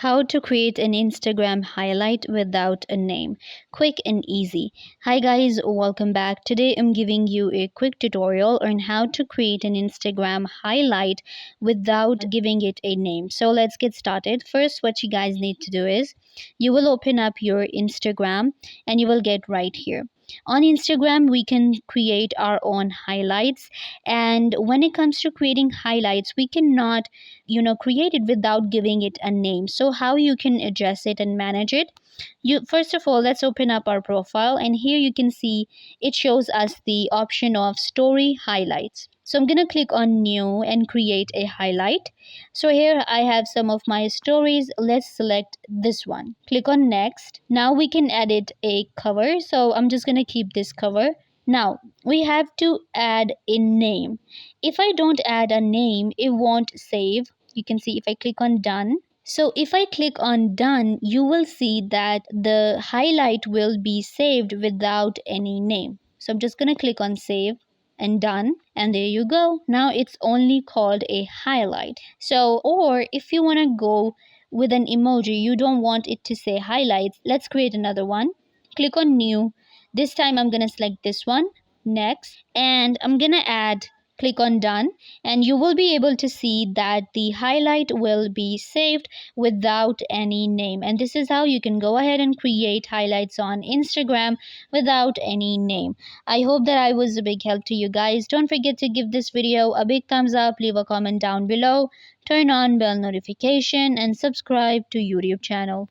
How to create an Instagram highlight without a name. Quick and easy. Hi guys, welcome back. Today I'm giving you a quick tutorial on how to create an Instagram highlight without giving it a name. So let's get started. First, what you guys need to do is you will open up your Instagram and you will get right here. On Instagram, we can create our own highlights, and when it comes to creating highlights, we cannot create it without giving it a name. So how you can address it and manage it, you first of all, let's open up our profile, and here you can see it shows us the option of story highlights. So I'm going to click on new and create a highlight. So here I have some of my stories. Let's select this one, click on next. Now we can edit a cover, so I'm just going to keep this cover. Now we have to add a name. If I don't add a name, it won't save. You can see if I click on done. So if I click on done, you will see that the highlight will be saved without any name. So I'm just going to click on save and done, and there you go. Now it's only called a highlight. So, or if you want to go with an emoji, you don't want it to say highlights, let's create another one. Click on new. This time I'm going to select this one, next, and I'm going to add, click on done, and you will be able to see that the highlight will be saved without any name. And this is how you can go ahead and create highlights on Instagram without any name. I hope that I was a big help to you guys. Don't forget to give this video a big thumbs up, leave a comment down below, turn on bell notification, and subscribe to YouTube channel.